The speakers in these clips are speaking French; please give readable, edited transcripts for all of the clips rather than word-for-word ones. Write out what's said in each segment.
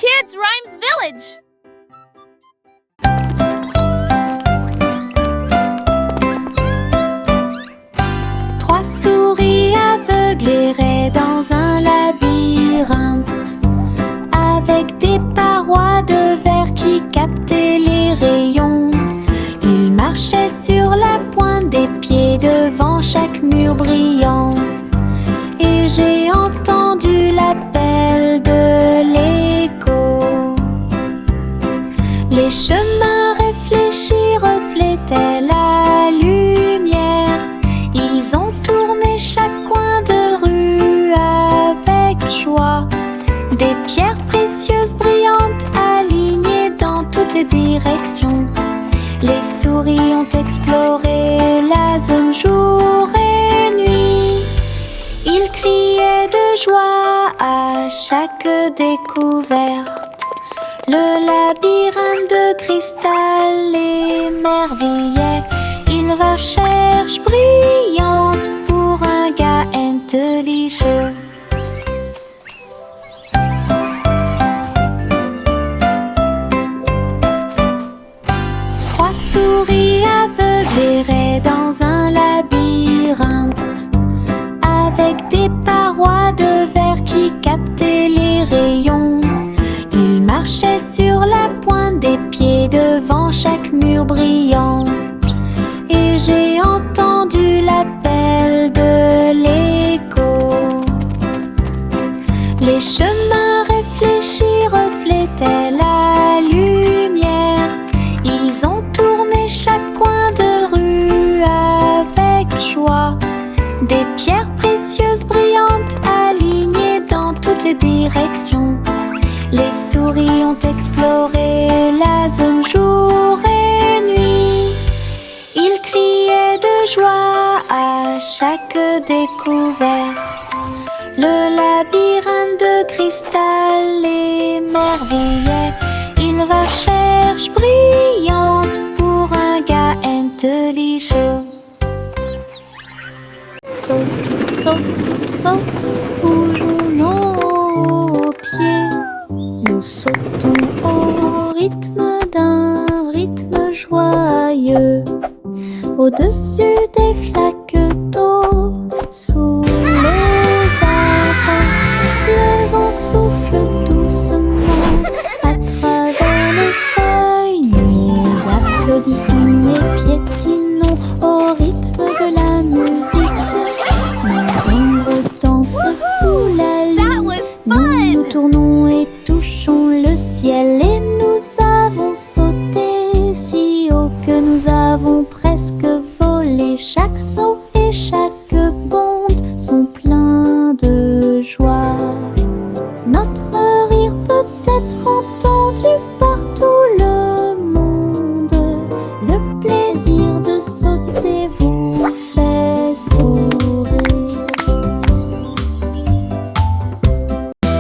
Kids Rhymes Village! Trois souris aveugles erraient dans un labyrinthe, avec des parois de verre qui captaient les rayons. Ils marchaient sur la pointe des pieds devant chaque mur brillant. Et j'ai entendu l'appel de l'écho. Les chemins réfléchis reflétaient la lumière. Ils ont tourné chaque coin de rue avec joie. Des pierres précieuses brillantes alignées dans toutes les directions. Les souris ont exploré la zone jour et nuit. Ils criaient de joie à chaque découverte. Le labyrinthe de cristal l'émerveillait. Une recherche brillante pour un gars intelligent. Trois souris aveugles erraient dans un labyrinthe, avec des parois de verre qui captaient les rayons. Ils marchaient sur la pointe des pieds devant chaque mur brillant. Et j'ai entendu l'appel de l'écho. Les chemins réfléchis reflétaient la lumière. Ils ont tourné chaque coin de rue avec joie. Des pierres précieuses brillantes alignées dans toutes les directions. Les souris ont exploré la zone jour et nuit. Ils criaient de joie à chaque découverte. Le labyrinthe de cristal l'émerveillait. Une recherche brillante pour un gars intelligent. Saute, saute, saute, bougeons nos pieds. Nous sautons au rythme d'un rythme joyeux. Au-dessus des flaques d'eau, sous les arbres, le vent souffle doucement à travers les feuilles. Nous applaudissons et piétinons au rythme de la musique. Nos ombres dansent sous la lune. Nous tournons et touchons le ciel. Et nous avons sauté si haut que nous avons presque volé. Chaque saut et chaque bonde sont pleins de joie. Notre rire peut être entendu par tout le monde. Le plaisir de sauter vous fait sourire.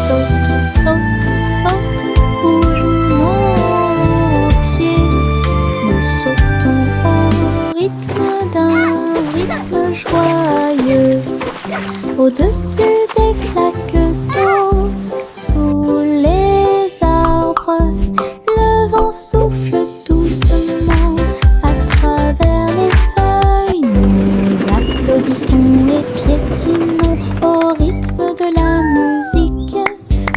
Saute, saute, saute, bougeons nos pieds. Nous sautons au rythme d'un rythme joyeux. Au-dessus des flaques d'eau, sous les arbres, le vent souffle doucement à travers les feuilles. Nous applaudissons et piétinons au rythme de la musique.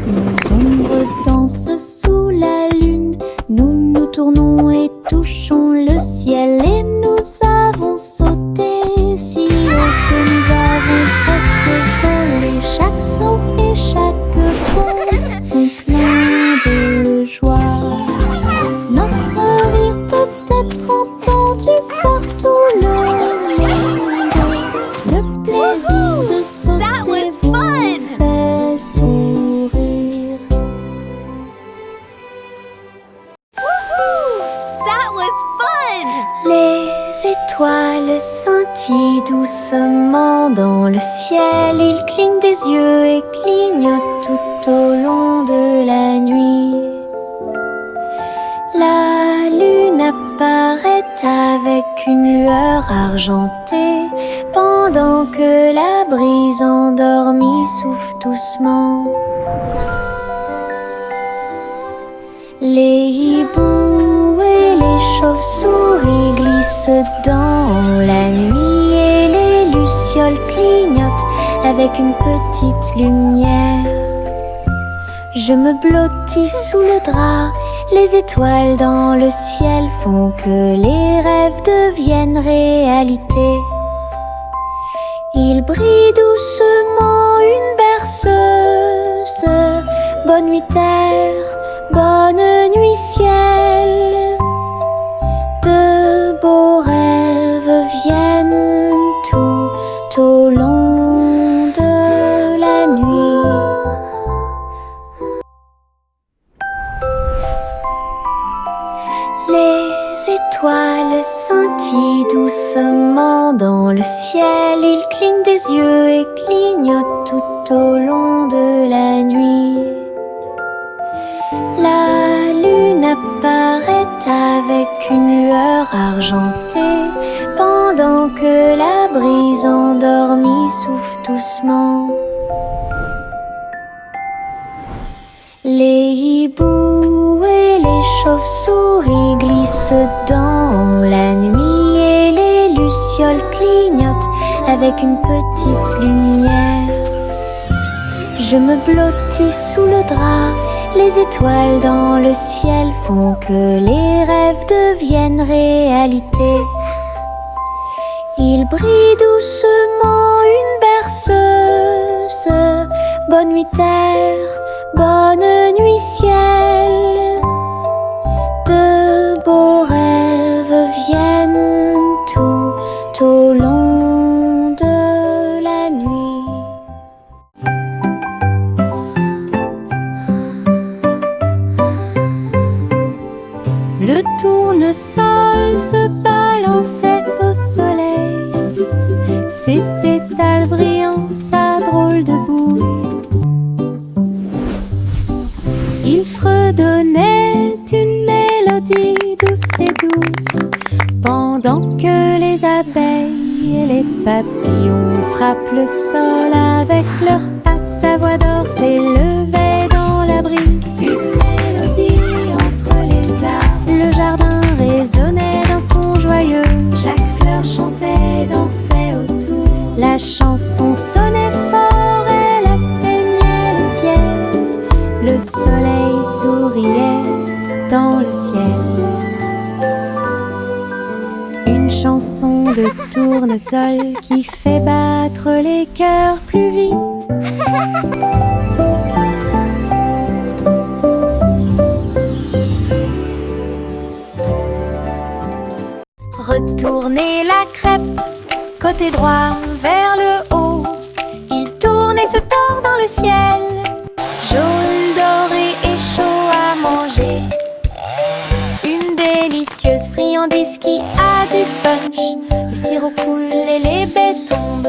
Nos ombres dansent sous la lune. Nous nous tournons et touchons le ciel. Et nous avons sauté si haut que nous avons presque volé. Chaque saut et chaque bonde sont pleins de joie. Notre rire peut être entendu par tout le monde. Le plaisir de sauter vous fait sourire. That was fun! Les étoiles scintillent doucement dans le ciel. Ils clignent des yeux et clignotent tout au long de la nuit. La lune apparaît avec une lueur argentée, pendant que la brise endormie souffle doucement. avec une petite lumière. Je me blottis sous le drap, les étoiles dans le ciel font que les rêves deviennent réalité. Il brille doucement une berceuse. Bonne nuit terre, bonne nuit ciel. De beaux rêves viennent tout au long de la nuit. Les étoiles scintillent doucement dans le ciel. Ils clignent des yeux et clignotent tout au long de la nuit. La lune apparaît avec une lueur argentée, pendant que la brise endormie souffle doucement. Les hiboux et les chauves-souris glissent dans la nuit et les lucioles clignotent avec une petite lumière. Je me blottis sous le drap, les étoiles dans le ciel font que les rêves deviennent réalité. Il brille doucement une berceuse. Bonne nuit terre, bonne nuit ciel. De beaux rêves viennent tout au long de la nuit. Le tournesol se balançait au soleil, ses pétales brillants, sa drôle de bouille. Il fredonnait une mélodie douce et douce, pendant que les abeilles et les papillons frappent le sol avec leurs pattes. Sa voix d'or s'élevait dans la brise, une mélodie entre les arbres. Le jardin résonnait d'un son joyeux, chaque fleur chantait, dansait autour. La chanson sonnait fort, elle atteignait le ciel. Le soleil souriait dans le ciel. Une chanson de tournesol qui fait battre les cœurs plus vite. Retournez la crêpe, côté droit vers le haut. Il tourne et se tord dans le ciel, jaune, doré et chaud à manger. Une délicieuse friandise qui a du punch. Le sirop coule et les baies tombent.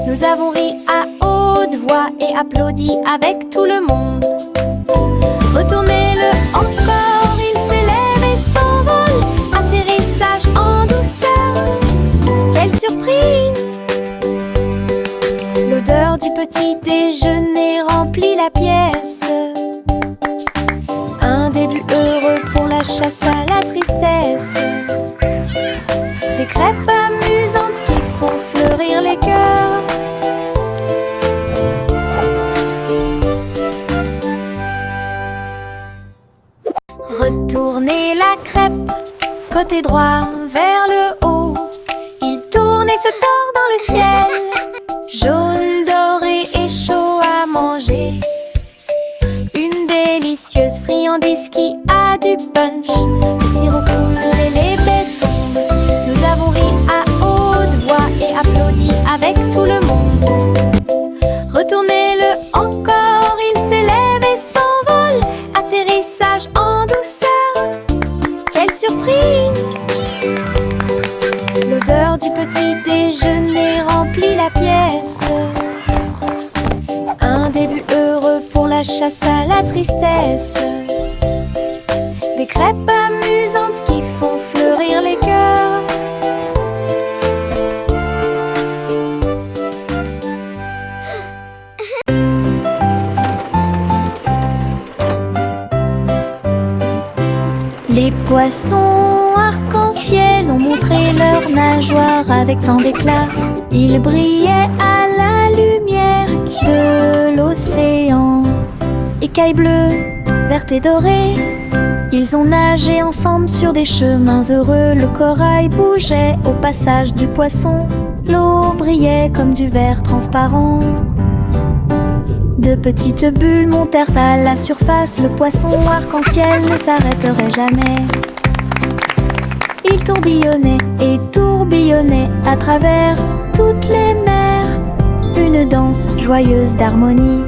Nous avons ri à haute voix et applaudi avec tout le monde. Retournez-le encore, il s'élève et s'envole. Atterrissage en douceur, quelle surprise! L'odeur du petit déjeuner remplit la pièce. Un début heureux pour la chasse à la tristesse. Des crêpes amusantes qui font fleurir les cœurs. Retournez la crêpe, côté droit vers le haut. Il tourne et se tord dans le ciel, jaune, doré et chaud à manger. Une délicieuse friandise qui a du punch. Le sirop coule et les baies tombent. Nous avons ri à haute voix et applaudi avec tout le monde. Retournez-le encore, il s'élève et s'envole. Atterrissage en douceur, quelle surprise! L'odeur du petit déjeuner remplit la pièce. Un début heureux pour la chasse à la tristesse. Des crêpes amusantes qui font fleurir les cœurs. Les poissons arc-en-ciel ont montré leurs nageoires avec tant d'éclat. Ils brillaient à la lumière de l'océan. Écailles bleues, vertes et dorées, ils ont nagé ensemble sur des chemins heureux. Le corail bougeait au passage du poisson, l'eau brillait comme du verre transparent. De petites bulles montèrent à la surface, le poisson arc-en-ciel ne s'arrêterait jamais. Il tourbillonnait et tourbillonnait à travers toutes les mers, une danse joyeuse d'harmonie.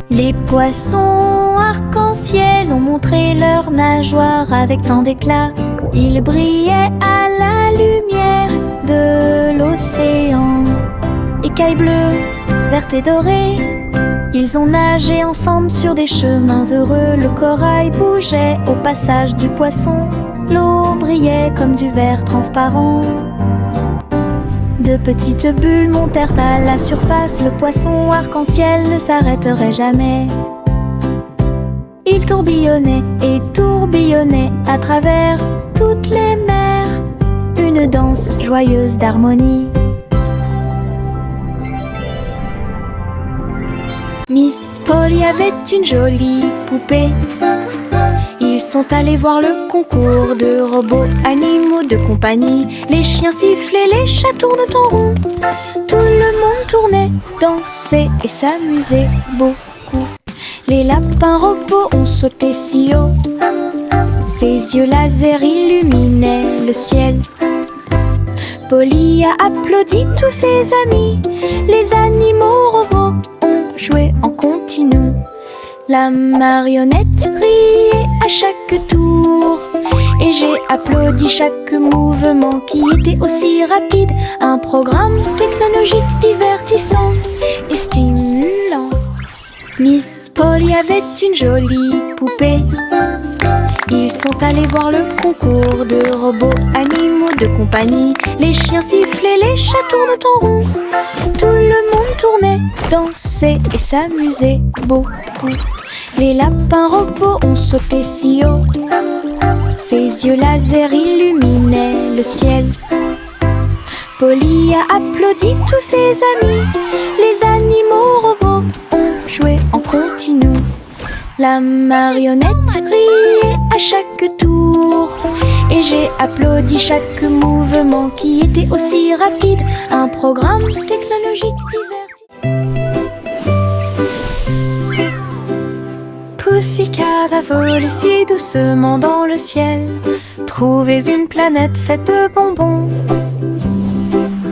Les poissons arc-en-ciel ont montré leurs nageoires avec tant d'éclat. Ils brillaient à la lumière de l'océan. Écailles bleues, vertes et dorées, ils ont nagé ensemble sur des chemins heureux. Le corail bougeait au passage du poisson, l'eau brillait comme du verre transparent. De petites bulles montèrent à la surface, le poisson arc-en-ciel ne s'arrêterait jamais. Il tourbillonnait et tourbillonnait à travers toutes les mers, une danse joyeuse d'harmonie. Miss Polly avait une jolie poupée. Ils sont allés voir le concours de robots animaux de compagnie. Les chiens sifflaient, les chats tournent en rond. Tout le monde tournait, dansait et s'amusait beaucoup. Les lapins robots ont sauté si haut, ses yeux laser illuminaient le ciel. Polly a applaudi tous ses amis. Les animaux robots ont joué en continu. La marionnette riait à chaque tour et j'ai applaudi chaque mouvement qui était aussi rapide. Un programme technologique divertissant et stimulant. Miss Polly avait une jolie poupée. Ils sont allés voir le concours de robots animaux de compagnie. Les chiens sifflaient, les chats tournent en rond. Tout le monde tournait, dansait et s'amusait beaucoup. Les lapins robots ont sauté si haut, ses yeux laser illuminaient le ciel. Polly a applaudi tous ses amis. Les animaux robots ont joué en continu. La marionnette riait à chaque tour et j'ai applaudi chaque mouvement qui était aussi rapide. Un programme technologique divertissant. Pussycat a volé si doucement dans le ciel. Trouvez une planète faite de bonbons,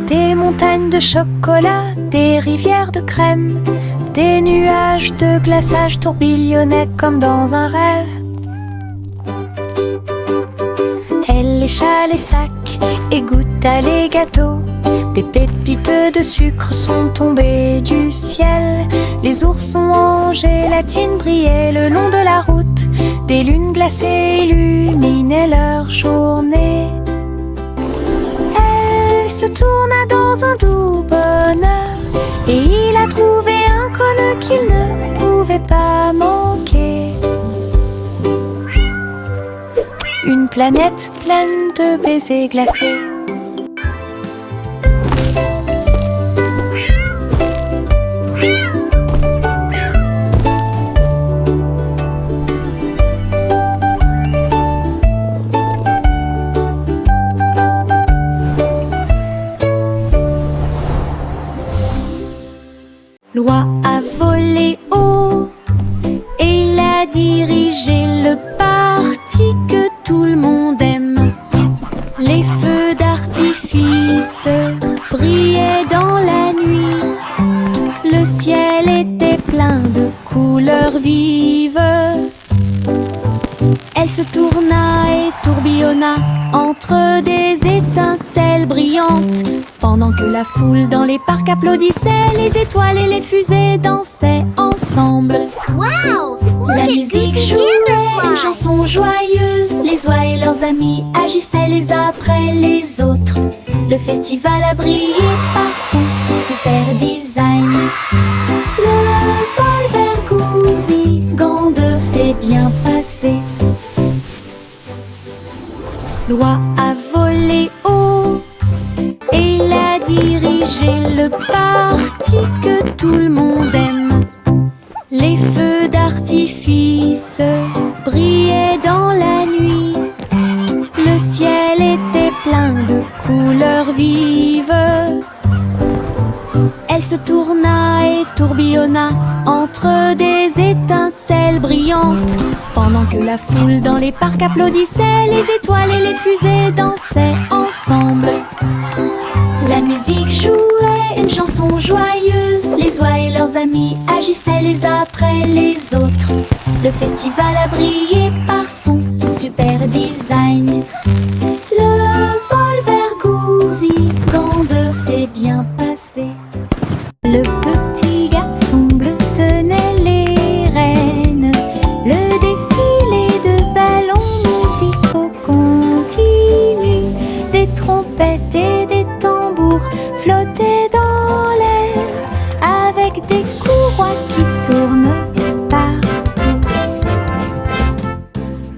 des montagnes de chocolat, des rivières de crème, des nuages de glaçage tourbillonnaient comme dans un rêve. Elle lécha les sacs et goûta les gâteaux. Des pépites de sucre sont tombées du ciel. Les oursons en gélatine brillaient le long de la route. Des lunes glacées illuminaient leur journée. Elle se tourna dans un doux bonheur et il a trouvé un cône qu'il ne pouvait pas manquer. Une planète pleine de baisers glacés. L'oie a volé haut et il a dirigé le parti que tout le monde aime. Les feux d'artifice brillaient dans la nuit. Le ciel était plein de couleurs vives. Elle se tourna et tourbillonna entre des étincelles brillantes. Pendant que la foule dans les parcs applaudissait, les étoiles et les fusées dansaient ensemble. Wow! La musique jouait une chanson joyeuse. Les oies et leurs amis agissaient les uns après les autres. Le festival a brillé par son super design. Le vol vers Goosey Gander s'est bien passé. L'oie a volé haut et il a dirigé le parti que tout le monde aime. Les feux d'artifice brillaient dans la nuit. Le ciel était plein de couleurs vives. Elle se tourna et tourbillonna entre des étincelles brillantes. Pendant que la foule dans les parcs applaudissait, les étoiles et les fusées dansaient ensemble. La musique jouait une chanson joyeuse. Les oies et leurs amis agissaient les uns après les autres. Le festival a brillé par son super design. Le vol vers Goosey-Gander s'est bien passé. Le petit garçon bleu tenait les rênes. Le défilé de ballons musicaux continue. Des trompettes et des tambours flottaient dans l'air, avec des courroies qui tournent partout.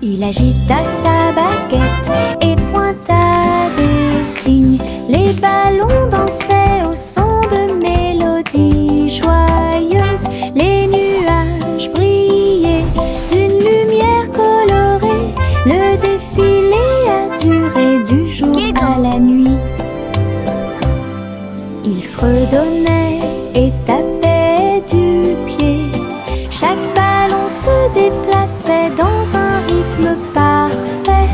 Il agita sa baguette et pointa des signes. Les ballons dansaient au son de mélodies joyeuses. Les nuages brillaient d'une lumière colorée. Le défilé a duré du jour à la nuit. Il fredonnait et tapait du pied. Chaque ballon se déplaçait dans un rythme parfait.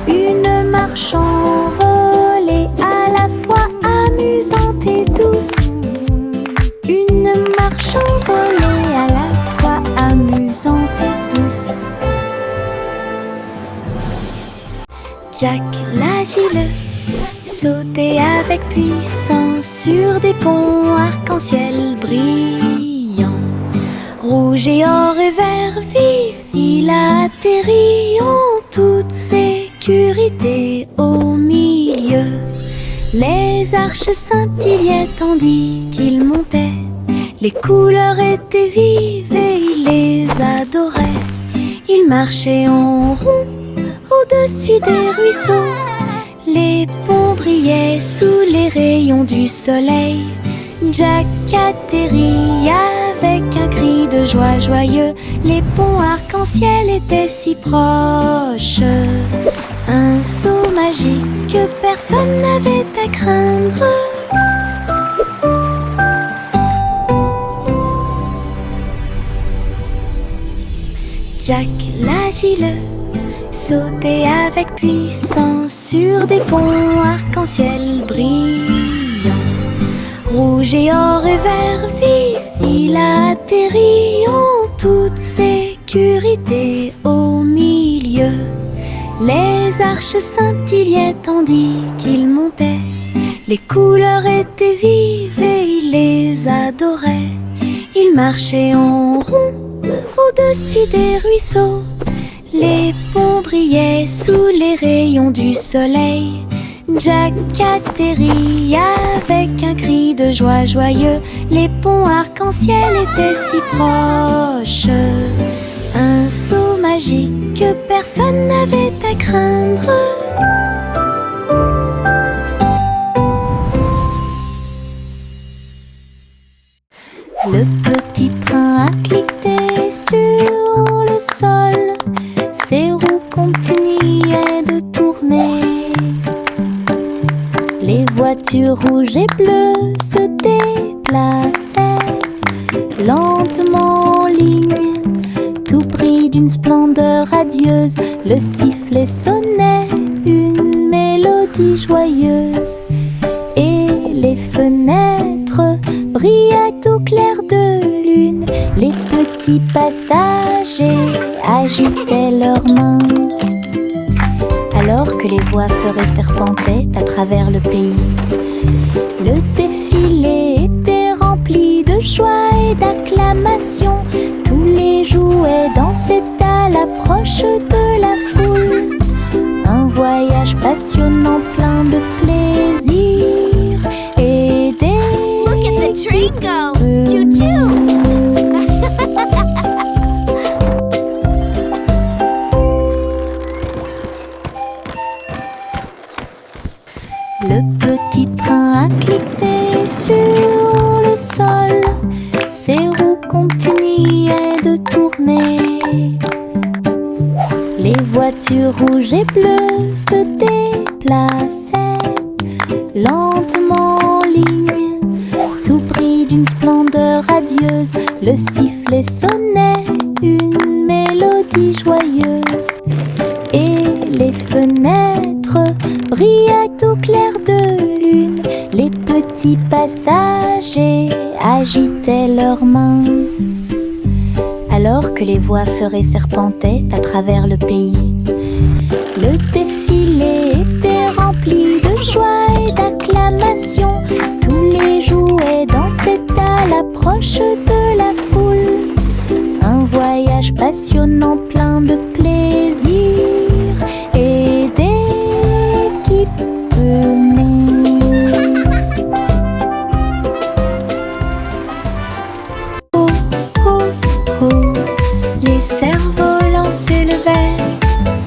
Une marche envolée à la fois amusante et douce. Une marche envolée à la fois amusante et douce. Jack l'agile sautait avec puissance sur des ponts arc-en-ciel brillants. Rouge et or et vert vif, il atterrit en toute sécurité au milieu. Les arches scintillaient tandis qu'il montait. Les couleurs étaient vives et il les adorait. Il marchait en rond au-dessus des ruisseaux. Les ponts brillaient sous les rayons du soleil. Jack atterrit avec un cri de joie joyeux. Les ponts arc-en-ciel étaient si proches. Un saut magique que personne n'avait à craindre. Jack l'agile sautait avec puissance sur des ponts arc-en-ciel brillants. Rouge et or et vert vif, il atterrit en toute sécurité au milieu. Les arches scintillaient tandis qu'il montait. Les couleurs étaient vives et il les adorait. Il marchait en rond au-dessus des ruisseaux. Les ponts brillaient sous les rayons du soleil. Jack atterrit avec un cri de joie joyeux. Les ponts arc-en-ciel étaient si proches. Un saut magique que personne n'avait à craindre. Le petit train a cliqué sur le sol. Ses roues continuaient de tourner. Les voitures rouges et bleues se déplaçaient lentement en ligne, tout pris d'une splendeur radieuse. Le sifflet sonnait une mélodie joyeuse et les fenêtres brillaient au clair de lune. Les petits passagers agitaient leurs mains alors que les voix feuraient serpentaient à travers le pays. Le défilé était rempli de joie et d'acclamations. Tous les jouets dansaient à l'approche de la foule. Un voyage passionnant plein de plaisir et des... Look at the train go! Choo-choo! Le petit train a cliqué sur le sol, ses roues continuaient de tourner. Les voitures rouges et bleues se déplaçaient lentement en ligne, tout pris d'une splendeur radieuse. Le sifflet sonnait une mélodie joyeuse, et les fenêtres brillaient au clair de lune. Les petits passagers agitaient leurs mains, alors que les voix feuraient serpentaient à travers le pays. Le défilé était rempli de joie et d'acclamations. Tous les jouets dansaient à l'approche de la foule. Un voyage passionnant plein de plaisir et d'équipements. Oh, oh, oh, les cerfs-volants s'élevaient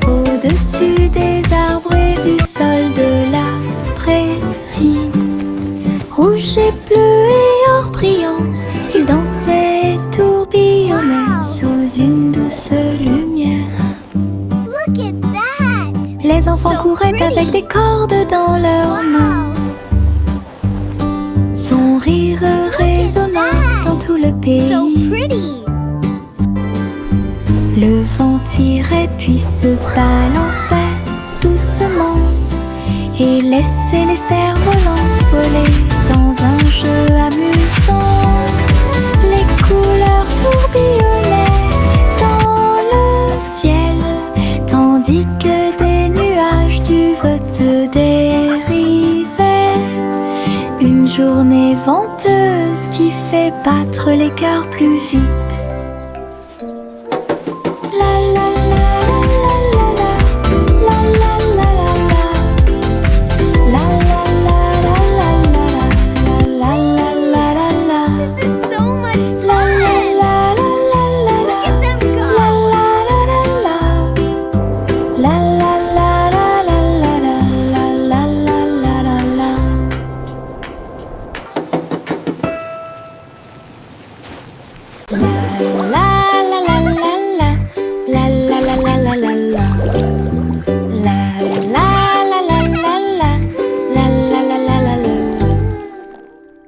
au-dessus des arbres et du sol de la prairie. Rouge et bleu et or brillant, ils dansaient et tourbillonnaient sous une douce lumière. Look at that! Les enfants couraient avec des cordes dans leurs mains. Son rire résonnait dans tout le So pays. pretty! Le vent tirait puis se balançait doucement et laissait les cerfs-volants voler dans un jeu amusant. Les couleurs tourbillonnaient dans le ciel, tandis que des nuages du vote dérivaient. Une journée venteuse qui fait battre les cœurs plus vite. This is so much fun! Look at them go!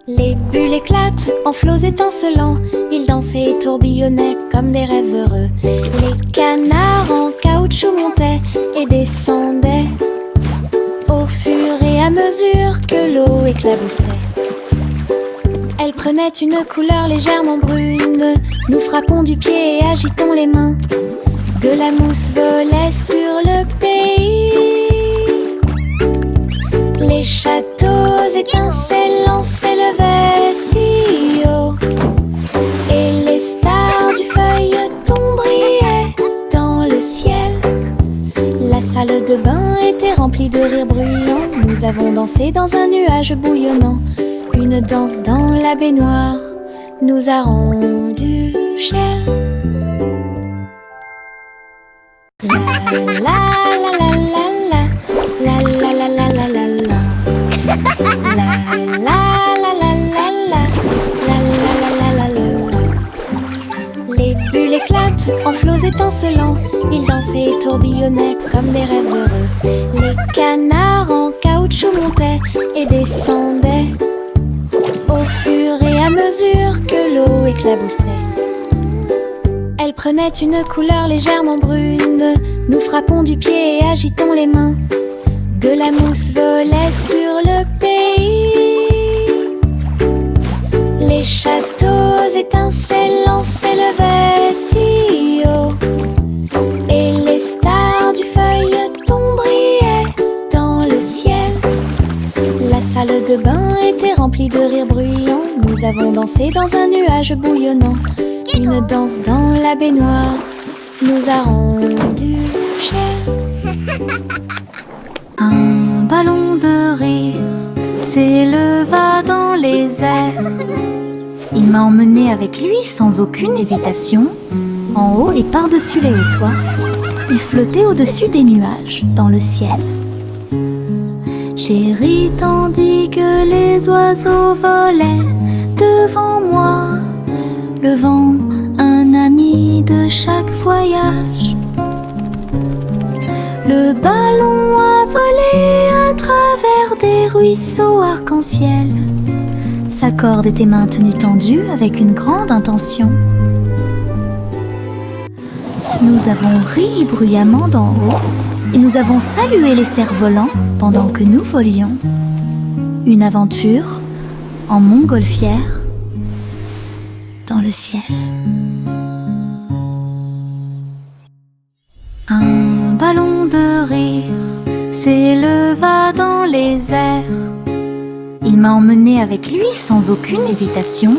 Les bulles éclatent en flots étincelants, ils dansaient et tourbillonnaient comme des rêves heureux. Les canards en caoutchouc montaient et descendaient au fur et à mesure que l'eau éclaboussait. Elle prenait une couleur légèrement brune, nous frappons du pied et agitons les mains. De la mousse volait sur le pays. Les châteaux étincelants s'élevaient si haut, et les stars du feuilleton brillaient dans le ciel. La salle de bain était remplie de rires bruyants. Nous avons dansé dans un nuage bouillonnant. Une danse dans la baignoire nous a rendu chers. La la la la la la la la la la la la la. La la la la la la la la la la. Les bulles éclatent en flots étincelants, ils dansaient et tourbillonnaient comme des rêves heureux. Les canards en caoutchouc montaient et descendaient au fur et à mesure que l'eau éclaboussait. Elle prenait une couleur légèrement brune, nous frappons du pied et agitons les mains. De la mousse volait sur le pays. Les châteaux étincelants s'élevaient si haut, et les stars du feuilleton brillaient dans le ciel. La salle de bain était remplie de rires bruyants. Nous avons dansé dans un nuage bouillonnant. Une danse dans la baignoire nous a rendu chers. Un ballon de rire s'éleva dans les airs. Il m'a emmené avec lui sans aucune hésitation, en haut et par-dessus les hauts toits. Il flottait au-dessus des nuages, dans le ciel. J'ai ri tandis que les oiseaux volaient devant moi, le vent, un ami de chaque voyage. Le ballon a volé à travers des ruisseaux arc-en-ciel. Sa corde était maintenue tendue avec une grande intention. Nous avons ri bruyamment d'en haut et nous avons salué les cerfs-volants pendant que nous volions. Une aventure en montgolfière dans le ciel. Un ballon de rire s'éleva dans les airs. Il m'a emmené avec lui sans aucune hésitation,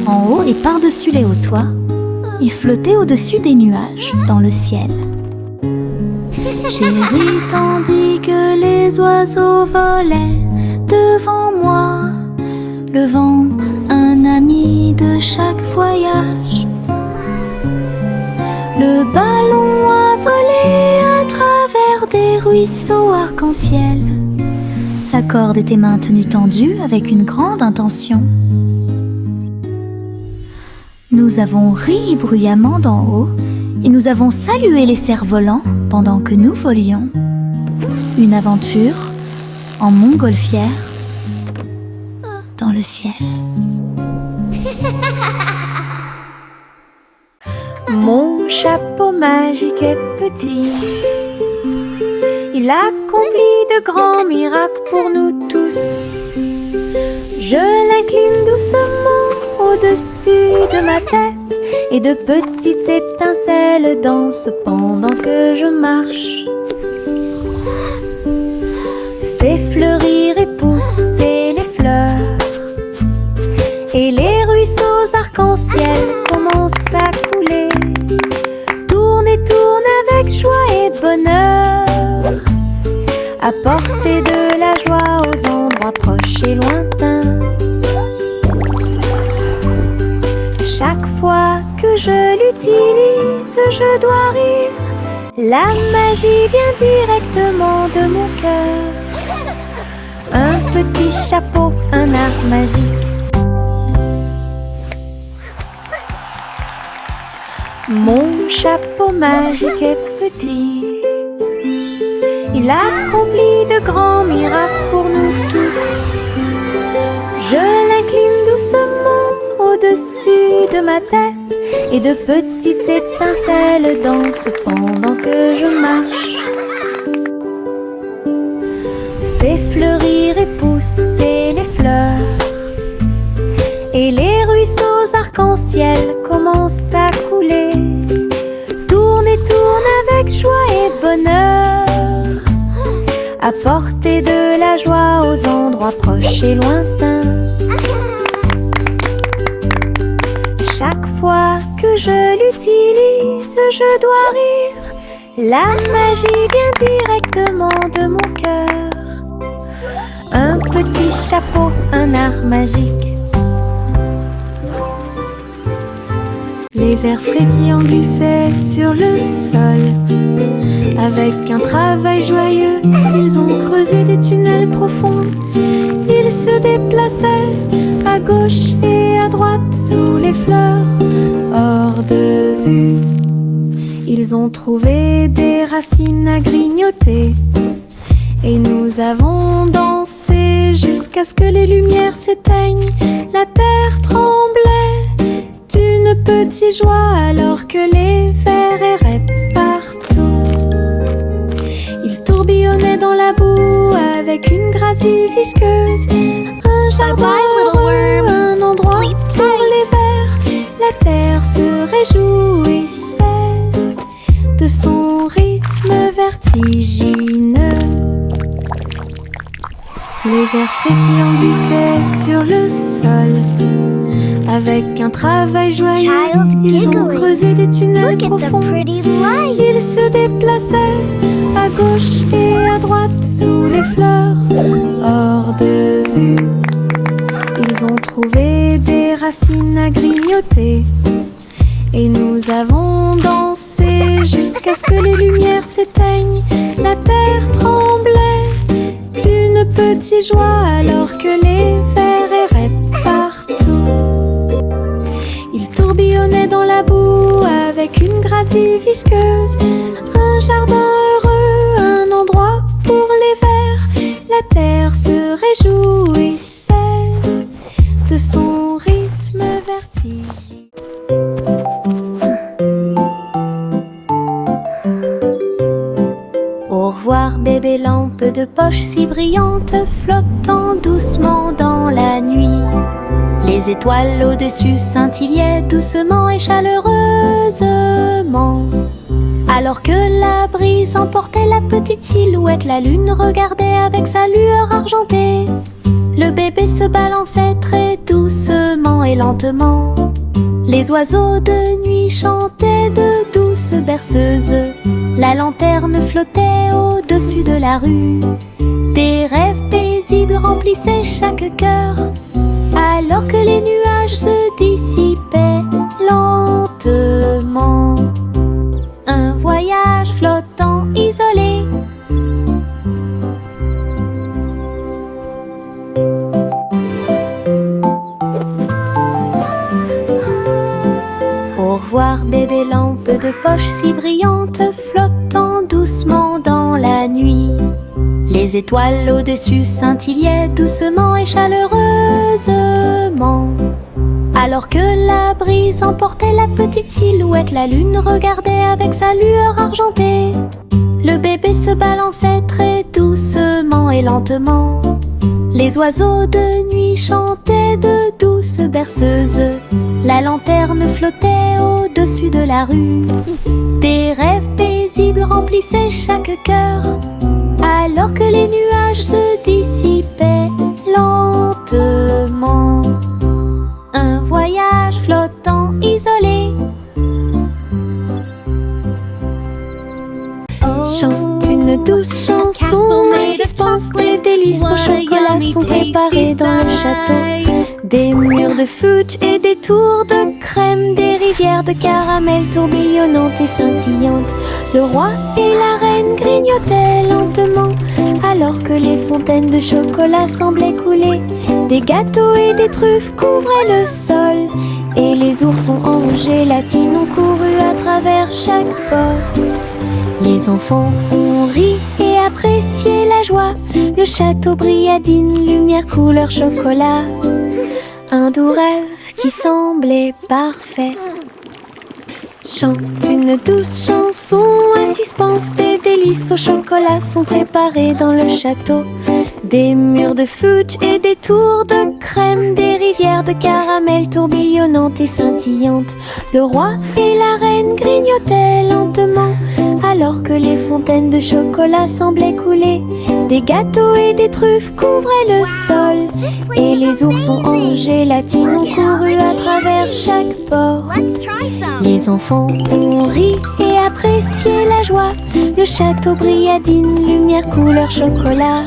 en haut et par-dessus les hauts toits. Il flottait au-dessus des nuages dans le ciel. J'ai ri tandis que les oiseaux volaient devant moi, le vent, un ami de chaque voyage. Le ballon a volé à travers des ruisseaux arc-en-ciel. Sa corde était maintenue tendue avec une grande intention. Nous avons ri bruyamment d'en haut et nous avons salué les cerfs-volants pendant que nous volions. Une aventure en montgolfière dans le ciel. Mon chapeau magique est petit. Il accomplit de grands miracles pour nous tous. Je l'incline doucement au-dessus de ma tête et de petites étincelles dansent pendant que je marche. Fais fleurir et pousser les fleurs et les ruisseaux arc-en-ciel commencent à couler. Tourne et tourne avec joie et bonheur, apporter de la joie aux endroits proches et lointains. Chaque fois que je l'utilise, je dois rire. La magie vient directement de mon cœur. Un petit chapeau, un art magique. Mon chapeau magique est petit. Il accomplit de grands miracles pour nous tous. Je l'incline doucement au-dessus de ma tête et de petites étincelles dansent pendant que je marche. Fais fleurir et pousser les fleurs et les ruisseaux arc-en-ciel commencent à couler. Tourne et tourne avec joie et bonheur, apporter de la joie aux endroits proches et lointains. Chaque fois que je l'utilise, je dois rire. La magie vient directement de mon cœur. Un petit chapeau, un art magique. Les vers frétillants glissaient sur le sol. Avec un travail joyeux, ils ont creusé des tunnels profonds. Ils se déplaçaient à gauche et à droite sous les fleurs, hors de vue. Ils ont trouvé des racines à grignoter et nous avons dansé jusqu'à ce que les lumières s'éteignent. La terre tremblait d'une petite joie alors que les vers erraient partout. Ils tourbillonnaient dans la boue avec une gracie visqueuse. Un jardin heureux, un endroit pour les vers. La terre se réjouissait de son rythme vertigineux. Les vers frétillants glissaient sur le sol. Avec un travail joyeux, ils ont creusé des tunnels profonds. Ils se déplaçaient à gauche et à droite sous les fleurs, hors de vue. Ils ont trouvé des racines à grignoter et nous avons dansé jusqu'à ce que les lumières s'éteignent. La terre tremblait d'une petite petite joie alors que les vers erraient partout. Ils tourbillonnaient dans la boue avec une grâce visqueuse. Un jardin heureux, un endroit pour les vers. La terre se réjouissait de son rythme vertigineux. Au revoir bébé lampe de poche si brillante, flottant doucement dans la nuit. Les étoiles au-dessus scintillaient doucement et chaleureusement. Alors que la brise emportait la petite silhouette, la lune regardait avec sa lueur argentée. Le bébé se balançait très doucement et lentement. Les oiseaux de nuit chantaient de douces berceuses. La lanterne flottait au-dessus de la rue. Des rêves paisibles remplissaient chaque cœur, alors que les nuages se dissipaient lentement. Un voyage flottant isolé. Au revoir bébé lampe de poche si brillante, flottant doucement dans la nuit. Les étoiles au-dessus scintillaient doucement et chaleureusement. Alors que la brise emportait la petite silhouette, la lune regardait avec sa lueur argentée. Le bébé se balançait très doucement et lentement. Les oiseaux de nuit chantaient de douces berceuses. La lanterne flottait au-dessus de la rue. Des rêves paisibles remplissaient chaque cœur, alors que les nuages se dissipaient lentement. Un voyage flottant isolé. Chante une douce chanson, et suspense, les délices au chocolat sont préparés dans le château. Des murs de fudge et des tours de crème, des rivières de caramel tourbillonnantes et scintillantes. Le roi et la reine grignotaient lentement, alors que les fontaines de chocolat semblaient couler. Des gâteaux et des truffes couvraient le sol, et les oursons en gélatine ont couru à travers chaque porte. Les enfants ont ri et apprécié la joie. Le château brilla d'une lumière couleur chocolat. Un doux rêve qui semblait parfait. Chante une douce chanson à suspense, des délices au chocolat sont préparés dans le château. Des murs de fudge et des tours de crème, des rivières de caramel tourbillonnantes et scintillantes. Le roi et la reine grignotaient lentement, alors que les fontaines de chocolat semblaient couler. Des gâteaux et des truffes couvraient le sol, et les oursons en gélatine ont couru à travers chaque porte. Les enfants ont ri et apprécié la joie. Le château brilla d'une lumière couleur chocolat.